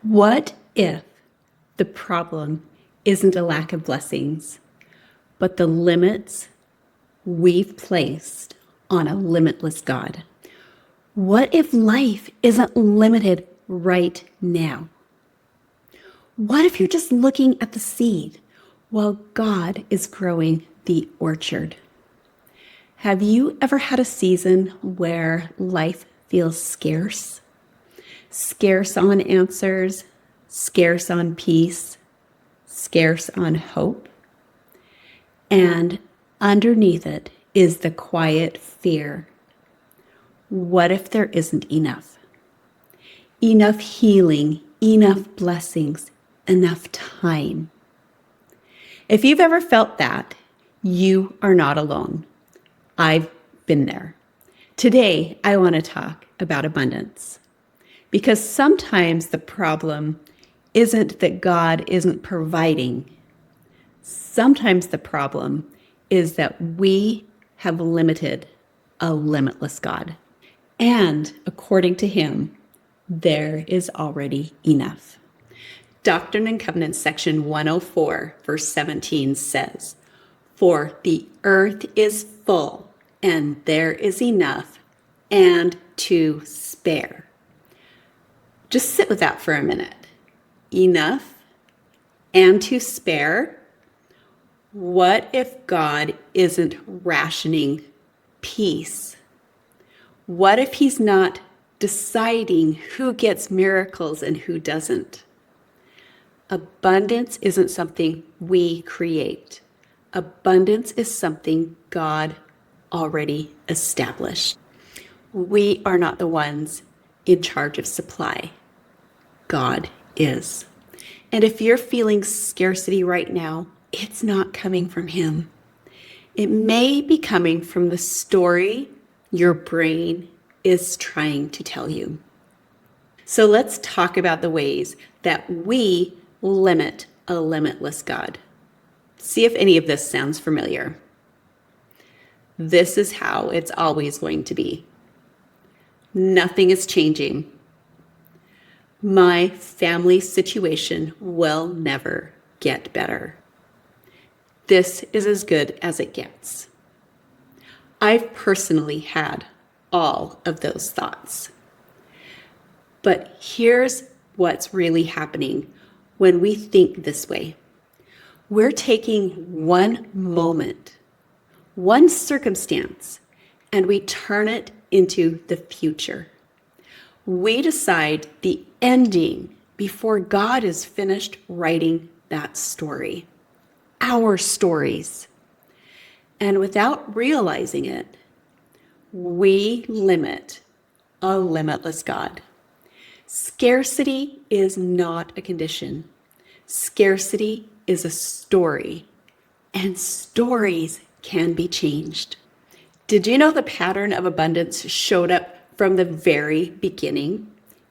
What if the problem isn't a lack of blessings, but the limits we've placed on a limitless God? What if life isn't limited right now? What if you're just looking at the seed while God is growing the orchard? Have you ever had a season where life feels scarce? Scarce on answers, scarce on peace, scarce on hope. And underneath it is the quiet fear. What if there isn't enough? Enough healing, enough blessings, enough time. If you've ever felt that, you are not alone. I've been there. Today, I want to talk about abundance. Because sometimes the problem isn't that God isn't providing. Sometimes the problem is that we have limited a limitless God. And according to him, there is already enough. Doctrine and Covenants section 104, verse 17 says, "For the earth is full, and there is enough, and to spare." Just sit with that for a minute. Enough and to spare. What if God isn't rationing peace? What if he's not deciding who gets miracles and who doesn't? Abundance isn't something we create. Abundance is something God already established. We are not the ones in charge of supply. God is. And if you're feeling scarcity right now, it's not coming from him. It may be coming from the story your brain is trying to tell you. So let's talk about the ways that we limit a limitless God. See if any of this sounds familiar. This is how it's always going to be. Nothing is changing. My family situation will never get better. This is as good as it gets. I've personally had all of those thoughts. But here's what's really happening when we think this way. We're taking one moment, one circumstance, and we turn it into the future. We decide the ending before God is finished writing that story, our stories. And without realizing it, we limit a limitless God. Scarcity is not a condition. Scarcity is a story, and stories can be changed. Did you know the pattern of abundance showed up from the very beginning?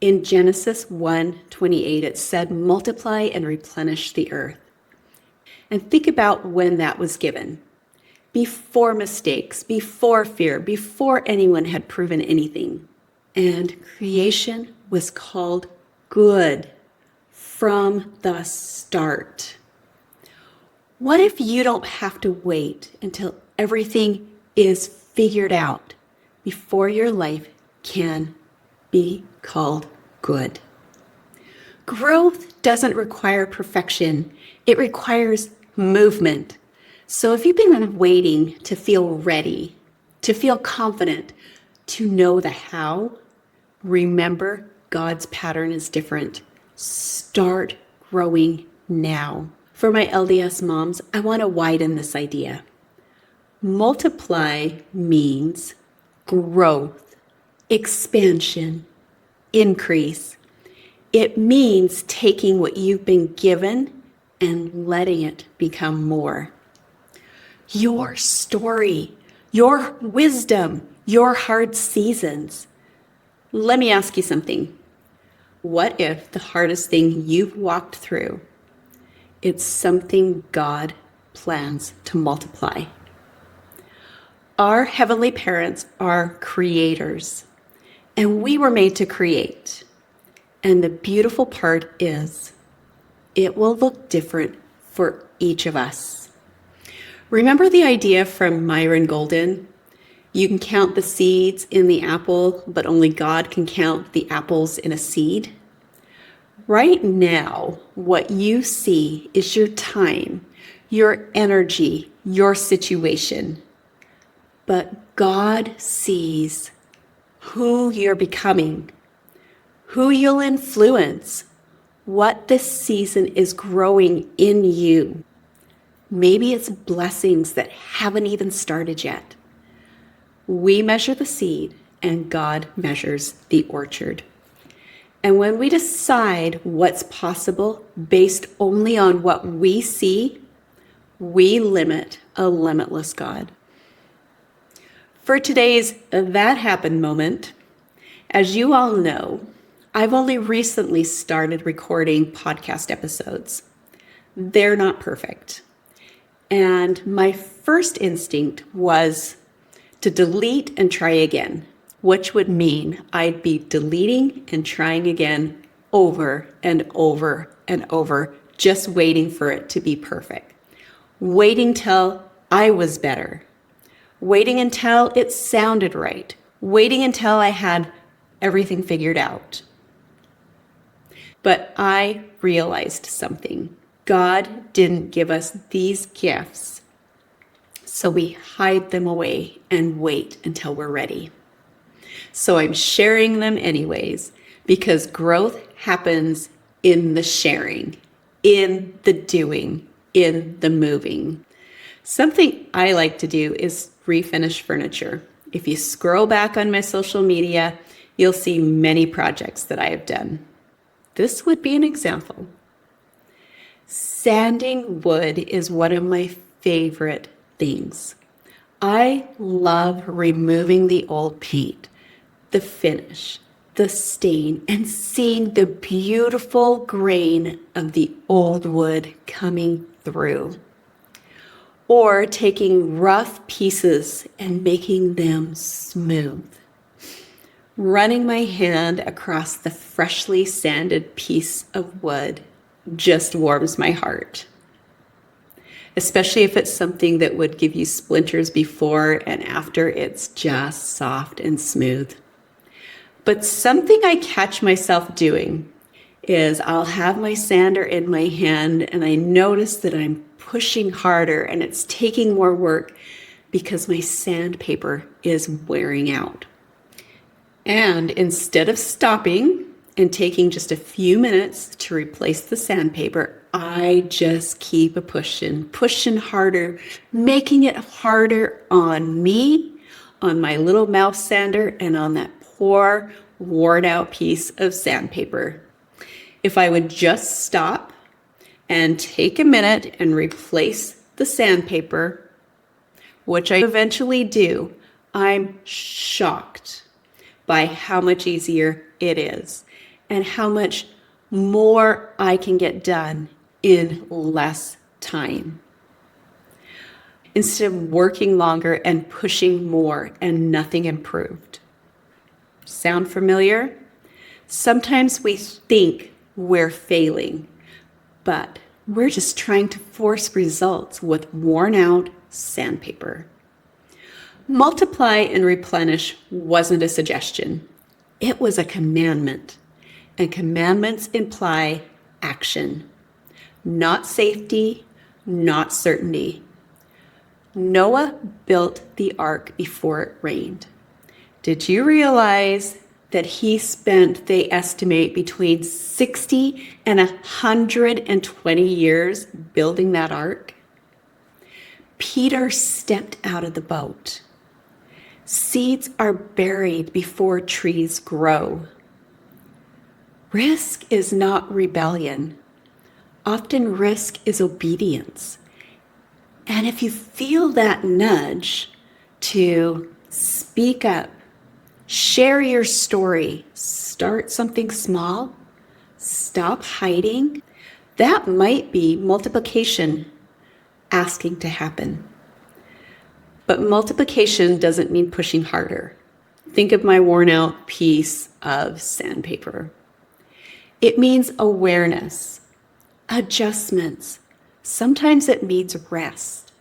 In Genesis 1:28, it said, "Multiply and replenish the earth." And think about when that was given. Before mistakes, before fear, before anyone had proven anything. And creation was called good from the start. What if you don't have to wait until everything is figured out before your life can be called good? Growth doesn't require perfection. It requires movement. So if you've been waiting to feel ready, to feel confident, to know the how, remember God's pattern is different. Start growing now. For my LDS moms, I want to widen this idea. Multiply means growth, expansion, increase. It means taking what you've been given and letting it become more. Your story, your wisdom, your hard seasons. Let me ask you something. What if the hardest thing you've walked through, it's something God plans to multiply? Our heavenly parents are creators, and we were made to create. And the beautiful part is it will look different for each of us. Remember the idea from Myron Golden? You can count the seeds in the apple, but only God can count the apples in a seed. Right now, what you see is your time, your energy, your situation. But God sees who you're becoming, who you'll influence, what this season is growing in you. Maybe it's blessings that haven't even started yet. We measure the seed and God measures the orchard. And when we decide what's possible based only on what we see, we limit a limitless God. For today's That Happened moment, as you all know, I've only recently started recording podcast episodes. They're not perfect. And my first instinct was to delete and try again, which would mean I'd be deleting and trying again over and over and over, just waiting for it to be perfect. Waiting till I was better. Waiting until it sounded right. Waiting until I had everything figured out. But I realized something. God didn't give us these gifts, so we hide them away and wait until we're ready. So I'm sharing them anyways, because growth happens in the sharing, in the doing, in the moving. Something I like to do is refinish furniture. If you scroll back on my social media, you'll see many projects that I have done. This would be an example. Sanding wood is one of my favorite things. I love removing the old paint, the finish, the stain, and seeing the beautiful grain of the old wood coming through. Or taking rough pieces and making them smooth. Running my hand across the freshly sanded piece of wood just warms my heart. Especially if it's something that would give you splinters before and after it's just soft and smooth. But something I catch myself doing is I'll have my sander in my hand and I notice that I'm pushing harder and it's taking more work because my sandpaper is wearing out. And instead of stopping and taking just a few minutes to replace the sandpaper, I just keep pushing harder, making it harder on me, on my little mouth sander, and on that poor, worn out piece of sandpaper. If I would just stop and take a minute and replace the sandpaper, which I eventually do, I'm shocked by how much easier it is and how much more I can get done in less time. Instead of working longer and pushing more and nothing improved. Sound familiar? Sometimes we think we're failing, but we're just trying to force results with worn out sandpaper. Multiply and replenish wasn't a suggestion. It was a commandment. And commandments imply action, not safety, not certainty. Noah built the ark before it rained. Did you realize that he spent, they estimate, between 60 and 120 years building that ark? Peter stepped out of the boat. Seeds are buried before trees grow. Risk is not rebellion. Often risk is obedience. And if you feel that nudge to speak up, share your story, start something small, stop hiding, that might be multiplication asking to happen. But multiplication doesn't mean pushing harder. Think of my worn out piece of sandpaper. It means awareness, adjustments. Sometimes it means rest.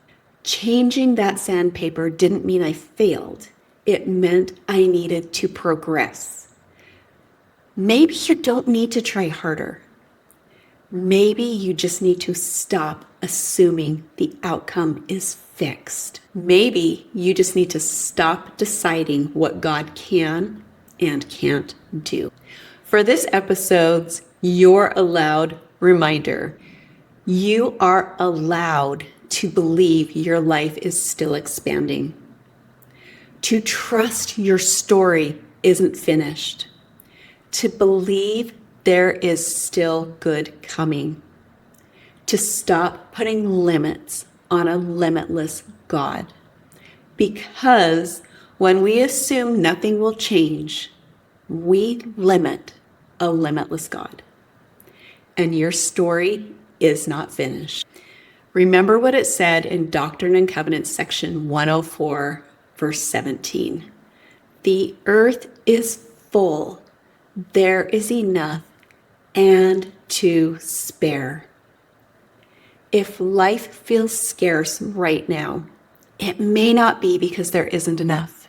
Changing that sandpaper didn't mean I failed. It meant I needed to progress. Maybe you don't need to try harder. Maybe you just need to stop assuming the outcome is fixed. Maybe you just need to stop deciding what God can and can't do. For this episode's You're Allowed reminder, you are allowed to believe your life is still expanding, to trust your story isn't finished, to believe there is still good coming, to stop putting limits on a limitless God. Because when we assume nothing will change, we limit a limitless God. And your story is not finished. Remember what it said in Doctrine and Covenants section 104, verse 17. The earth is full. There is enough and to spare. If life feels scarce right now, it may not be because there isn't enough.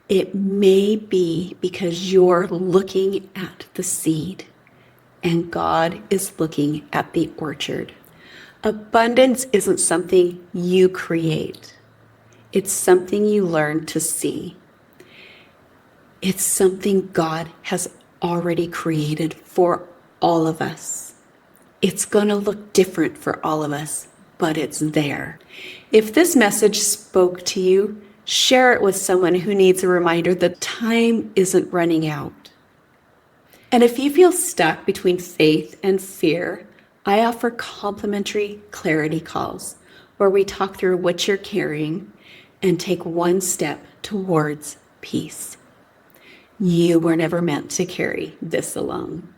It may be because you're looking at the seed and God is looking at the orchard. Abundance isn't something you create. It's something you learn to see. It's something God has already created for all of us. It's going to look different for all of us, but it's there. If this message spoke to you, share it with someone who needs a reminder that time isn't running out. And if you feel stuck between faith and fear, I offer complimentary clarity calls where we talk through what you're carrying and take one step towards peace. You were never meant to carry this alone.